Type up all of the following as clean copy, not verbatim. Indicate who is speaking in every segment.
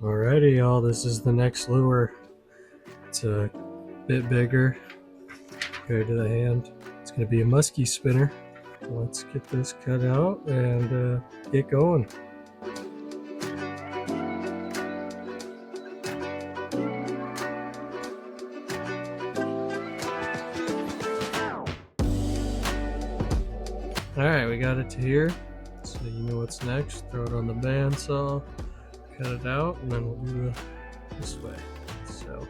Speaker 1: Alrighty, y'all, this is the next lure. It's a bit bigger compared to the hand. It's going to be a musky spinner. Let's get this cut out and get going. Alright, we got it to here. So you know what's next. Throw it on the bandsaw, cut it out, and then we'll do it this way. So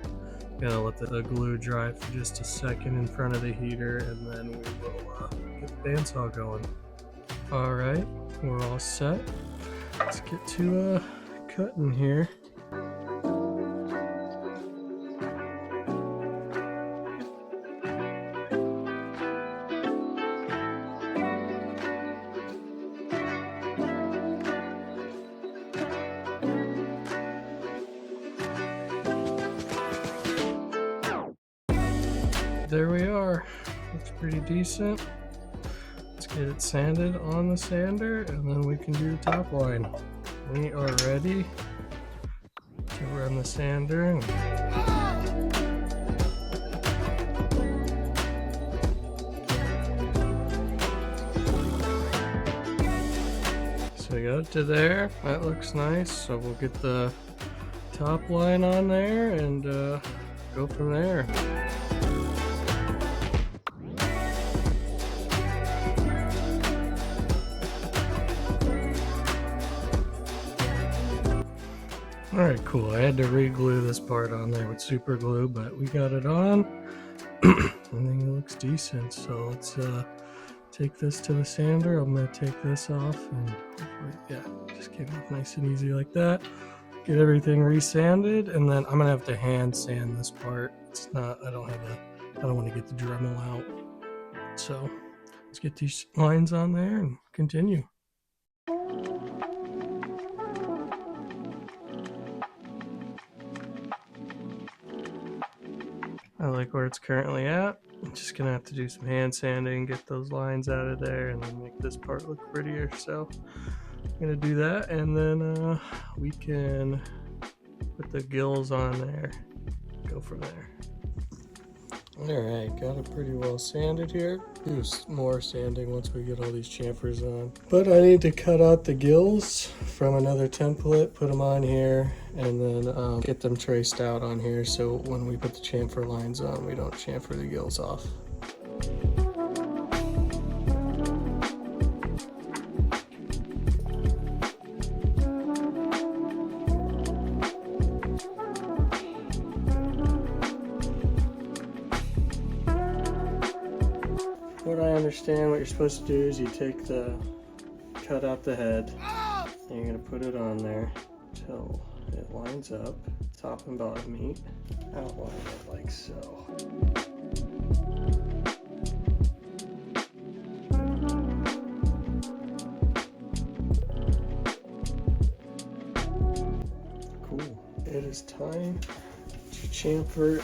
Speaker 1: gotta let the glue dry for just a second in front of the heater, and then we will get the bandsaw going. Alright, we're all set. Let's get to cutting here. There we are. Looks pretty decent. Let's get it sanded on the sander, and then we can do the top line. We are ready to run the sander. So we got it to there. That looks nice. So we'll get the top line on there and go from there. Alright, cool. I had to re-glue this part on there with super glue, but we got it on. I think it looks decent. So let's take this to the sander. I'm going to take this off and hopefully, yeah, just get it nice and easy like that. Get everything resanded, and then I'm going to have to hand sand this part. It's not, I don't want to get the Dremel out. So let's get these lines on there and continue. I like where it's currently at. I'm just gonna have to do some hand sanding, get those lines out of there, and then make this part look prettier. So I'm gonna do that, and then we can put the gills on there, go from there. Alright, got it pretty well sanded here. Do more sanding once we get all these chamfers on. But I need to cut out the gills from another template, put them on here, and then get them traced out on here so when we put the chamfer lines on, we don't chamfer the gills off. What I understand, what you're supposed to do is you cut out the head, and you're going to put it on there until it lines up, top and bottom meet, outline it like so. Cool. It is time to chamfer.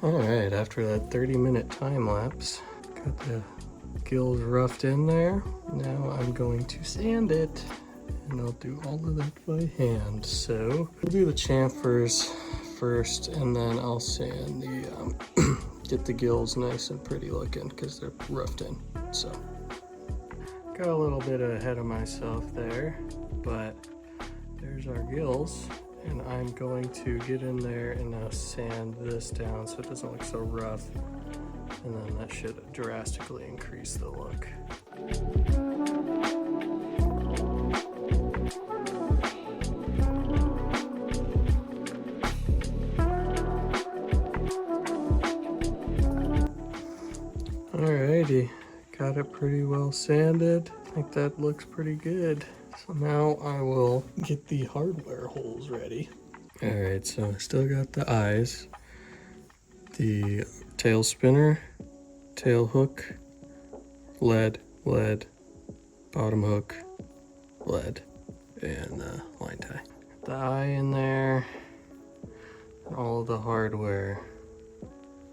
Speaker 1: Alright, after that 30-minute time lapse, got the gills roughed in there. Now I'm going to sand it, and I'll do all of that by hand. So we'll do the chamfers first, and then I'll sand the, get the gills nice and pretty looking because they're roughed in. So got a little bit ahead of myself there, but there's our gills. And I'm going to get in there and now sand this down so it doesn't look so rough. And then that should drastically increase the look. Alrighty, got it pretty well sanded. I think that looks pretty good. So now I will get the hardware holes ready. Alright, so I still got the eyes, the tail spinner, tail hook, lead, bottom hook, lead, and line tie. The eye in there, all the hardware,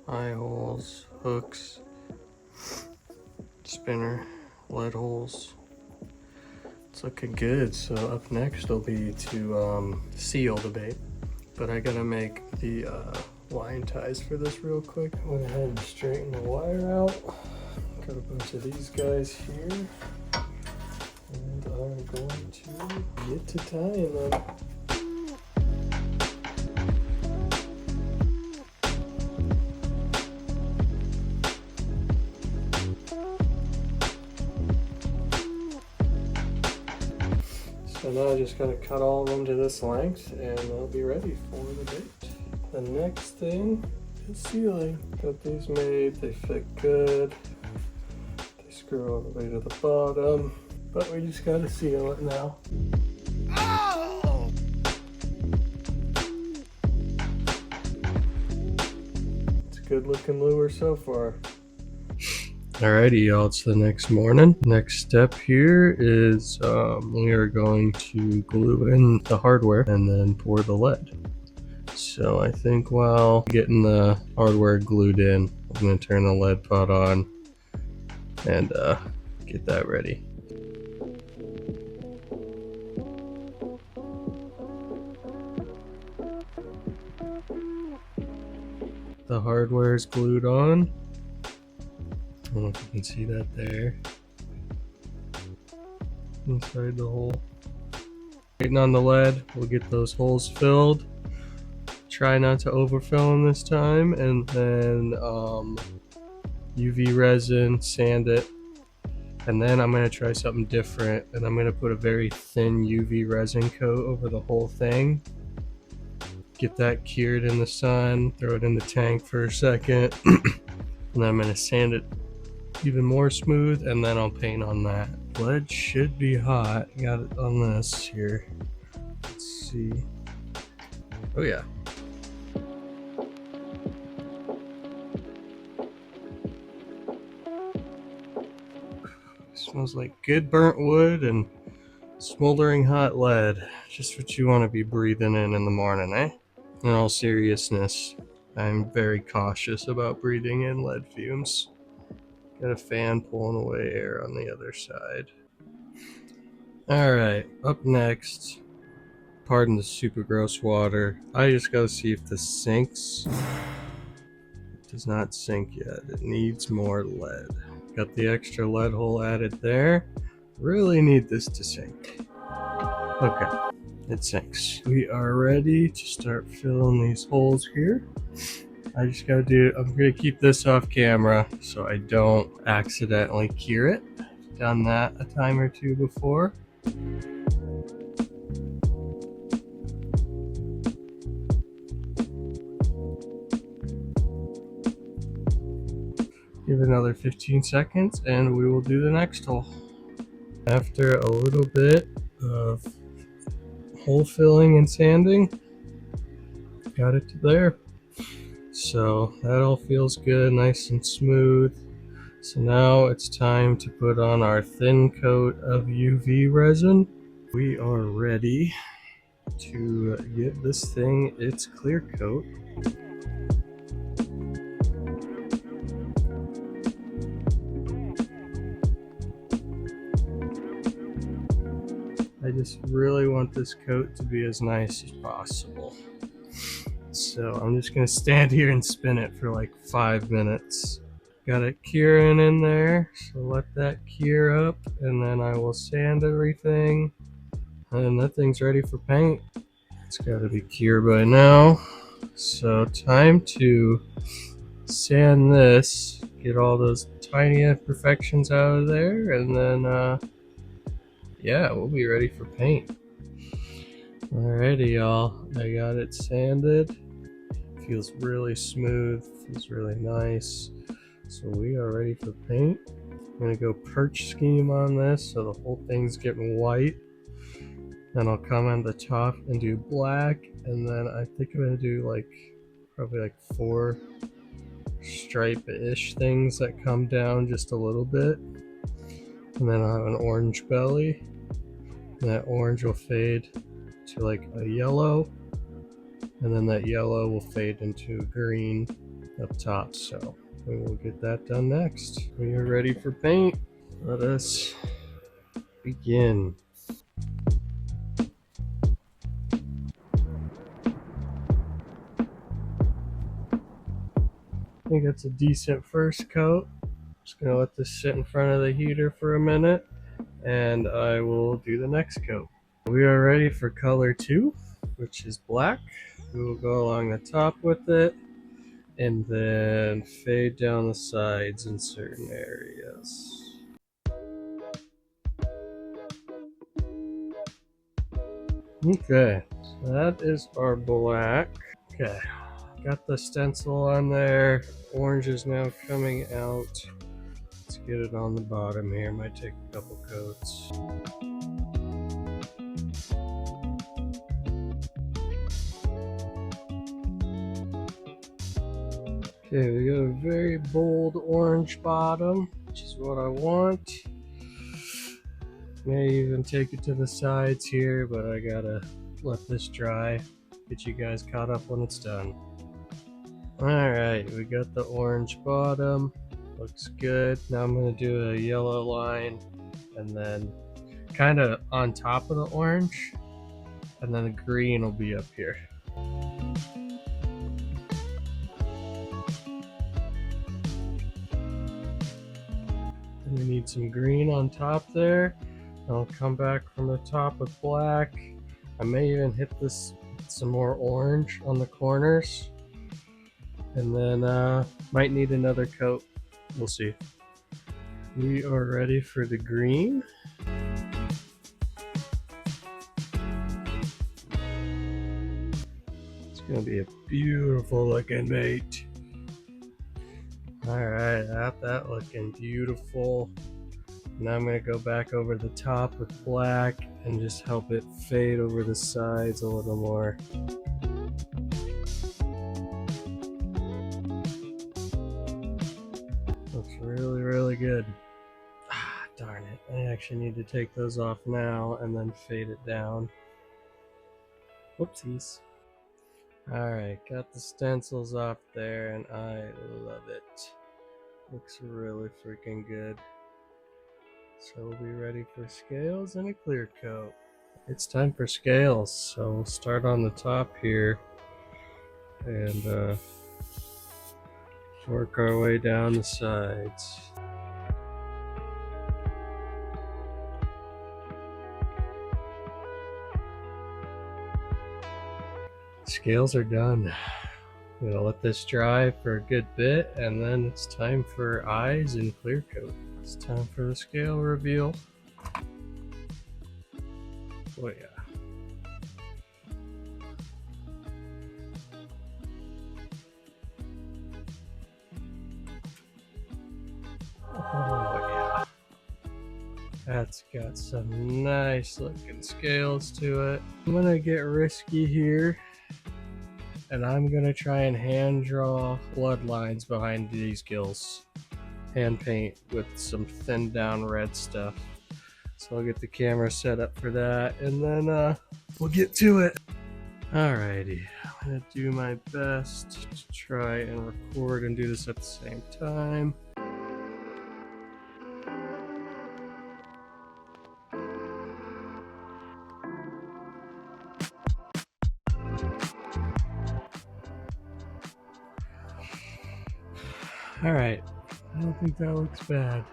Speaker 1: eye holes, hooks, spinner, lead holes. It's looking good. So up next will be to seal the bait, but I gotta make the line ties for this real quick. I went ahead and straighten the wire out. Got a bunch of these guys here, and I'm going to get to tying them. So now I just gotta cut all of them to this length and they'll be ready for the bait. The next thing is sealing. Got these made, they fit good. They screw all the way to the bottom, but we just gotta seal it now. Oh! It's a good looking lure so far. Alrighty, y'all, it's the next morning. Next step here is we are going to glue in the hardware and then pour the lead. So I think while getting the hardware glued in, I'm going to turn the lead pot on and get that ready. The hardware is glued on. I don't know if you can see that there. Inside the hole. Waiting on the lead, we'll get those holes filled. Try not to overfill them this time, and then UV resin, sand it, and then I'm going to try something different, and I'm going to put a very thin UV resin coat over the whole thing. Get that cured in the sun, throw it in the tank for a second, and then I'm going to sand it even more smooth, and then I'll paint on that. Lead should be hot. Got it on this here. Let's see. Oh yeah. Smells like good burnt wood and smoldering hot lead. Just what you want to be breathing in the morning, eh? In all seriousness, I'm very cautious about breathing in lead fumes. Got a fan pulling away air on the other side. Alright, up next, pardon the super gross water. I just gotta see if this sinks. It does not sink yet. It needs more lead. Got the extra lead hole added there. Really need this to sink. Okay, it sinks. We are ready to start filling these holes here. I just gotta I'm gonna keep this off camera so I don't accidentally cure it. Done that a time or two before. Give it another 15 seconds and we will do the next hole. After a little bit of hole filling and sanding, got it to there. So that all feels good, nice and smooth. So now it's time to put on our thin coat of UV resin. We are ready to give this thing its clear coat. I just really want this coat to be as nice as possible. So I'm just gonna stand here and spin it for like 5 minutes. Got it curing in there, so let that cure up, and then I will sand everything, and that thing's ready for paint. It's gotta be cured by now. So time to sand this, get all those tiny imperfections out of there, and then yeah, we'll be ready for paint. Alrighty, y'all, I got it sanded. Feels really smooth, feels really nice. So we are ready for paint. I'm gonna go perch scheme on this so the whole thing's getting white. Then I'll come on the top and do black, and then I think I'm gonna do probably like 4 stripe-ish things that come down just a little bit. And then I'll have an orange belly. And that orange will fade to like a yellow. and then that yellow will fade into green up top. So we will get that done next. We are ready for paint. Let us begin. I think that's a decent first coat. Just gonna let this sit in front of the heater for a minute and I will do the next coat. We are ready for color 2, which is black. We will go along the top with it and then fade down the sides in certain areas. Okay, so that is our black. Okay, got the stencil on there. Orange is now coming out. Let's get it on the bottom here. Might take a couple coats. Okay, we got a very bold orange bottom, which is what I want. May even take it to the sides here, but I gotta let this dry. Get you guys caught up when it's done. Alright, we got the orange bottom. Looks good. Now I'm gonna do a yellow line and then kind of on top of the orange, and then the green will be up here. And we need some green on top there. I'll come back from the top with black. I may even hit this with some more orange on the corners. And then might need another coat. We'll see. We are ready for the green. It's gonna be a beautiful looking mate. Alright, got that looking beautiful. Now I'm going to go back over the top with black and just help it fade over the sides a little more. Looks really, really good. Ah, darn it. I actually need to take those off now and then fade it down. Whoopsies. Alright, got the stencils off there and I love it. Looks really freaking good. So we'll be ready for scales and a clear coat. It's time for scales, so we'll start on the top here and work our way down the sides. Scales are done. I'm gonna let this dry for a good bit and then it's time for eyes and clear coat. It's time for the scale reveal. Oh yeah. Oh yeah. That's got some nice looking scales to it. I'm gonna get risky here and I'm gonna try and hand draw blood lines behind these gills. Hand paint with some thinned down red stuff. So I'll get the camera set up for that and then we'll get to it. Alrighty, I'm gonna do my best to try and record and do this at the same time. Alright, I don't think that looks bad.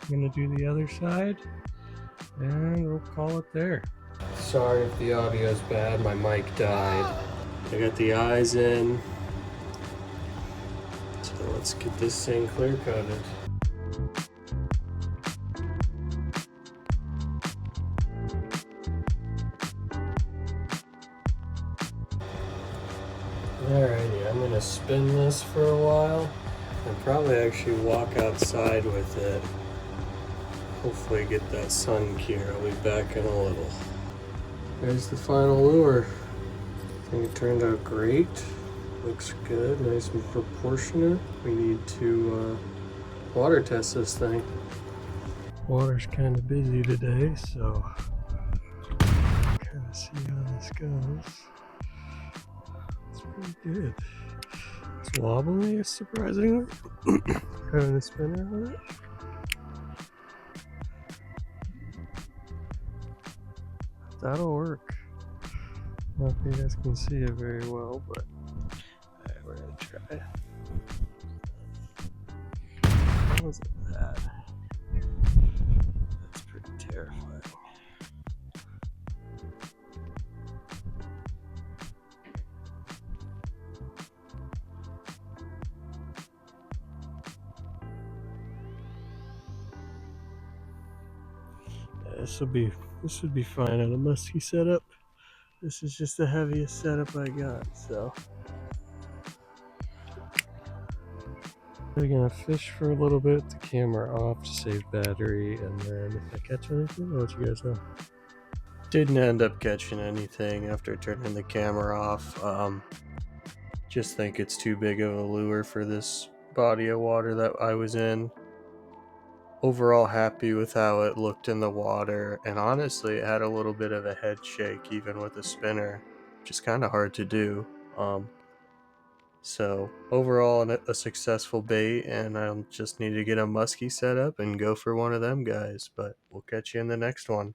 Speaker 1: I'm gonna do the other side and we'll call it there. Sorry if the audio's bad, my mic died. I got the eyes in. So let's get this thing clear coated. Alrighty, I'm gonna spin this for a while and probably actually walk outside with it. Hopefully get that sun cure. I'll be back in a little. There's the final lure. I think it turned out great. Looks good, nice and proportionate. We need to water test this thing. Water's kind of busy today, so kind of see how this goes. Pretty good. It's wobbly, surprisingly. Having a spinner on it. That'll work. I don't know if you guys can see it very well, but alright, we're gonna try. How was that? That's pretty terrifying. This would be fine on a musky setup. This is just the heaviest setup I got, so we're gonna fish for a little bit, the camera off to save battery, and then if I catch anything, I'll let you guys know. Didn't end up catching anything after turning the camera off. Just think it's too big of a lure for this body of water that I was in. Overall happy with how it looked in the water, and honestly it had a little bit of a head shake even with a spinner, which is kind of hard to do. So overall a successful bait, and I'll just need to get a musky set up and go for one of them guys, but we'll catch you in the next one.